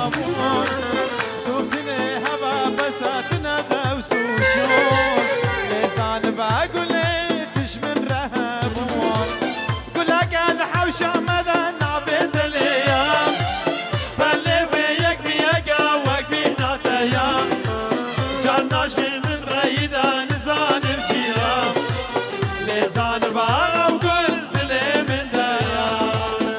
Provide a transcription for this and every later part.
بابون دوبتني هوا بساتنا دوسوشون لسان بقولي دش من رهبون قولا قد حوشة مدى نعبد الأيام بلي بيك بيك وك بينا تيام جرناش في من غيدا نزان الجيام لسان بقى وقل دلي من ديام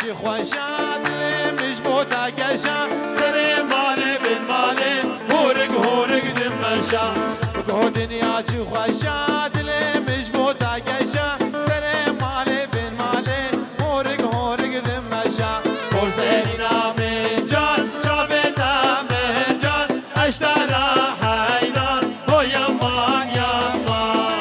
چی خوشاد لیمش بودا گشا سر ماله بن ماله هورگ هورگ دمشا بگو دنیا چی خوشاد لیمش بودا گشا سر ماله بن ماله هورگ هورگ دمشا پرسری نام جان جاویدا من جان اشترا حیران هو یمان یمان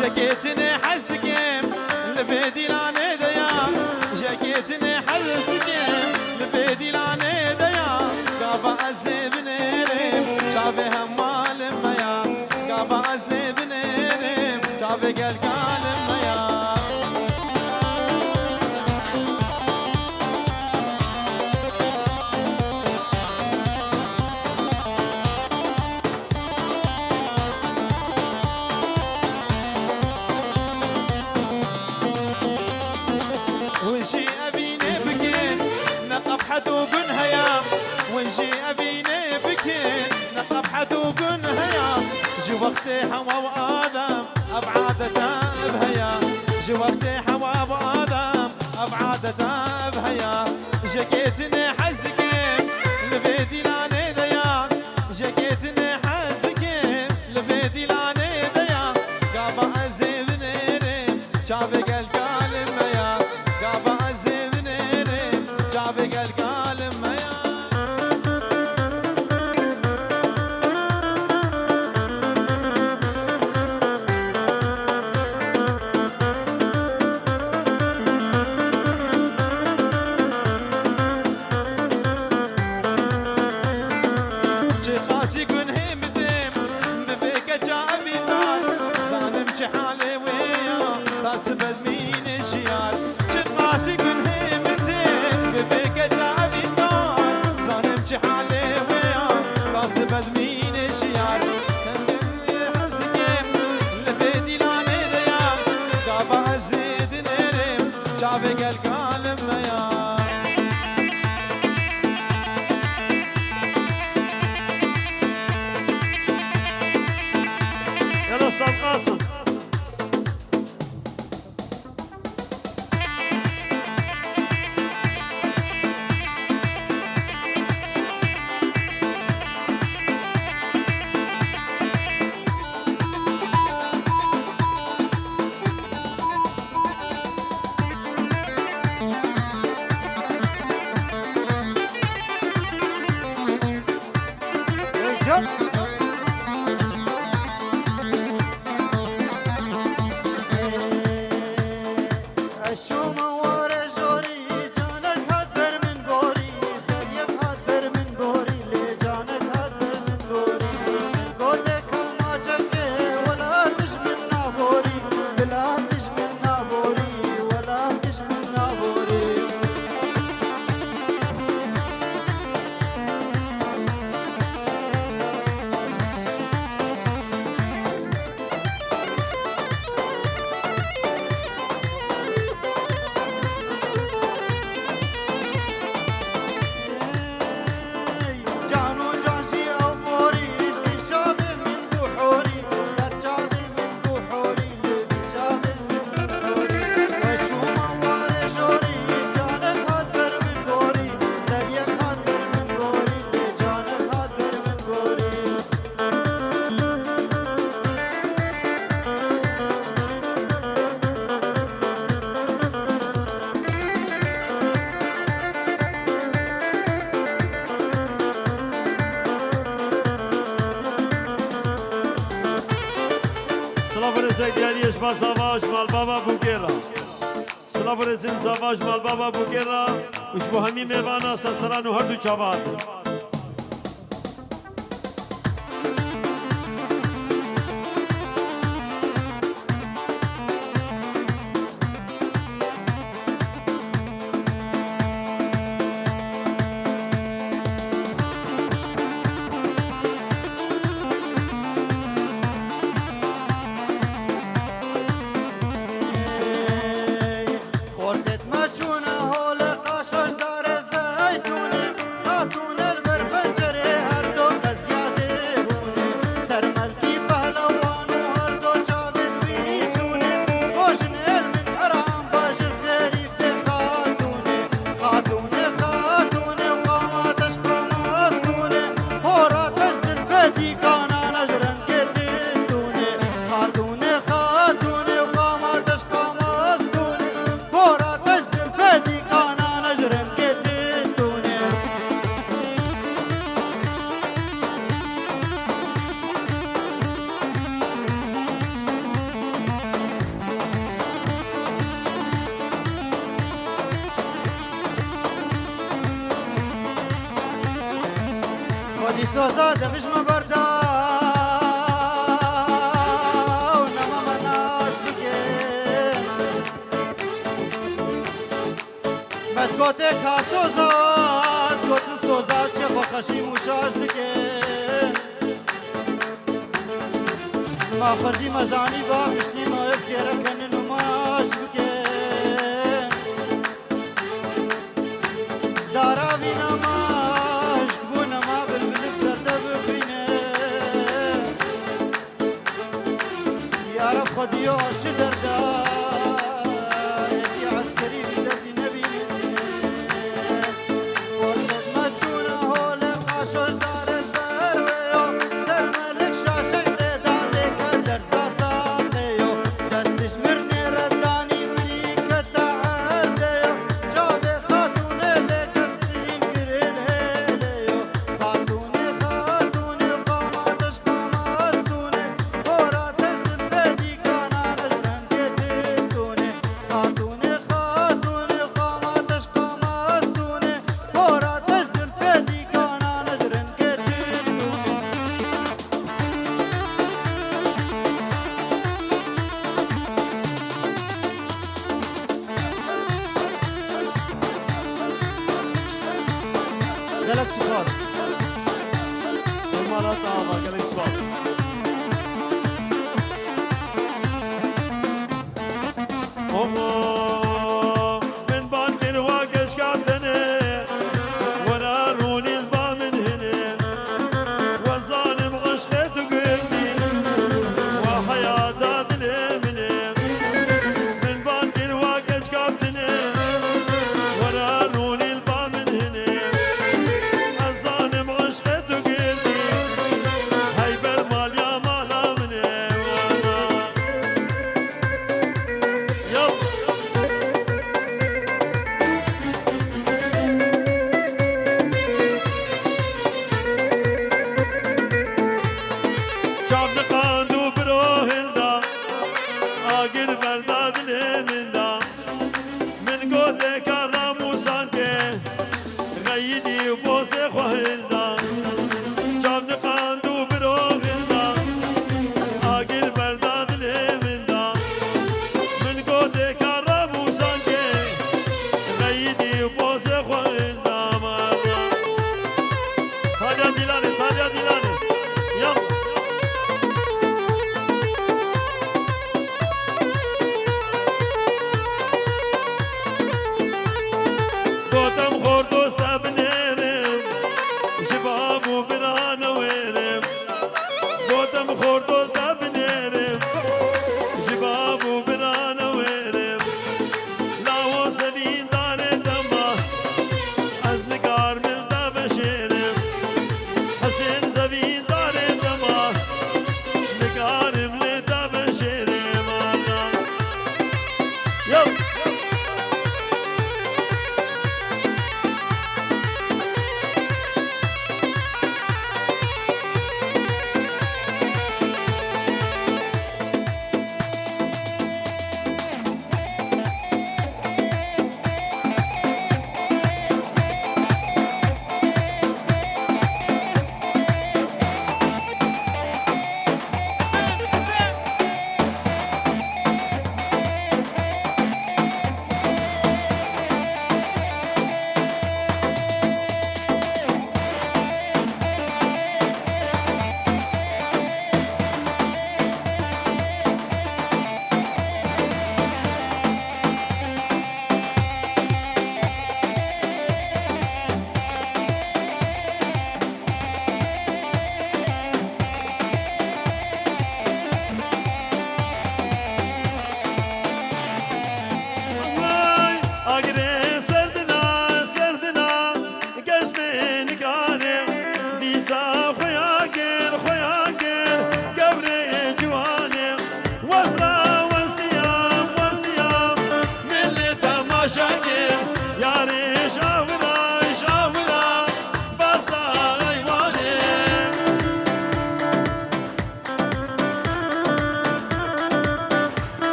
جاكيتني حزتكم لبيدي لاني ديا جاكيتني حزتكم لبيدي لاني ديا قابا أزني بنيرم شافي همال ميا قابا أزني بنيرم شافي قلقال ميا ونشي أبيني بكين نقب حدوقن هيام ونشي أبيني بكين نقب حدوقن هيام جي وقتي حوا وآدم أبعادة بهيام جي وقتي حوا وآدم أبعادة بهيام جاكيتني حزدكين لبيدي لاني ديان جاكيتني حزدكين لبيدي لاني ديان قابا أزدي بنيرم شافي قلقال ميا قابا أزدي بنيرم شافي قلقال ميا قاسي كن همدم ببيك جابي نار ظالم حالي ويا راس بدمين شيار قاسي كن همدم ببيك جابي نار ظالم حالي ويا راس بدمين شيار تندم حزكم لبيدي لاني ديار قابا ازديد نرم جابي قلقال ميار يلا استاذ قاسم Yep. Slavurezek diğer ba savaş mal baba bugera. Slavurezin savaş mal baba bugera. Uş bu hami mevana sasaran her du çavat. ودي سوزادة مش مبردة ونما مناس بكين مدكوتك ها سوزاد كوتن سوزاد شخو خشي مشاش دكين ما فردي مزاني باقشتي ما يبكي ركن نماش بكين دارا بينا ماش كبونا ما بالبلب سرده بخينه يا رب خديو عش دردا يدي عسكري بدردي نبيني ورد مجونا هولك عشر دار الزرويو سر ملك شاشك لدالك الدرزا ساقيو دستش مرني رداني مريكة تعديو جابي خاتوني لك افترين كرين هيليو خاتوني خاتوني قاماتش قاماتوني هورات الزنفدي كان على جرنكتوني خاتوني خاتوني قاماتش قاماتوني هورات الزنفدي كان على جرنكتوني Gelek spas. Emanet ama gelek spas. Omo min bandir wa geç katene wala runi alba min hene wa zalim gashlet qilbi wa hayata dilemine min bandir wa geç katene wala runi alba min hene الظالم عشقته قلبي هيبر مال يا مالا من وانا يلا جاب قاندو بروهندا آقر برداد من قوتي كرامو سانكي غيدي وبوسي خوهلدا جاب قاندو بروهندا آقر برداد من قوتي كرامو سانكي غيدي وبوسي خوهلدا مانا تاليا ديلاني يلا قدم خردوست بنيرم شبابو برانا ويرم قدم خردوست بنيرم شبابو برانا ويرم لاو سبين دار دما از نگار من دا بشيرم حسين زبين دار دما نگارم لدا بشيرم الله يلا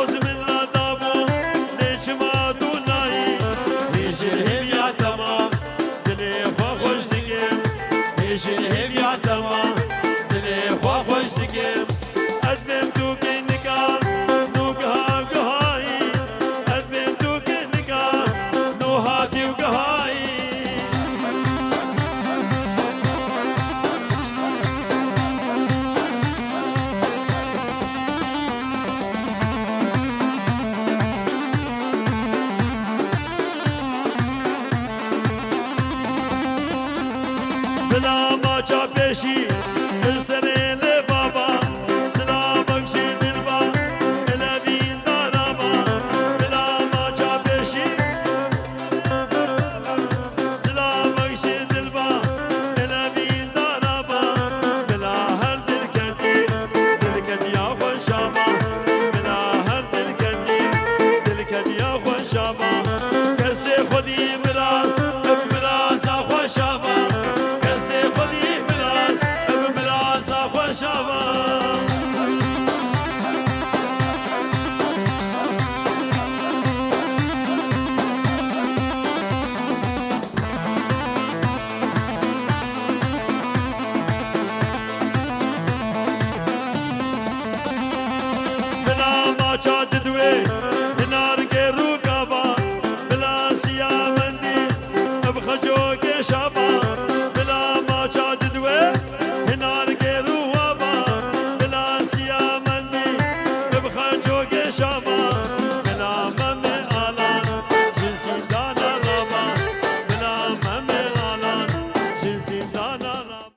روز من را دابو نشما دونایی هیچ هیویا تمام دلی خوا خوش دگم هیچ هیویا تمام دلی خوا خوش دگم ادبم تو که نگاه نوگها گهایی ادبم تو که نگاه نوهاتی و گهایی بلا ما چا پیشی سر بابا سلام بخشی دلبا الوین دارما بلا ما چا پیشی سلام بخشی دلبا الوین دارما بلا هر دل کدی یا خوشاما بلا هر دل کدی یا خوشاما کسی خودی مراس خوشاما کسی خودی مراس خوشاما بلا ما چا ددوی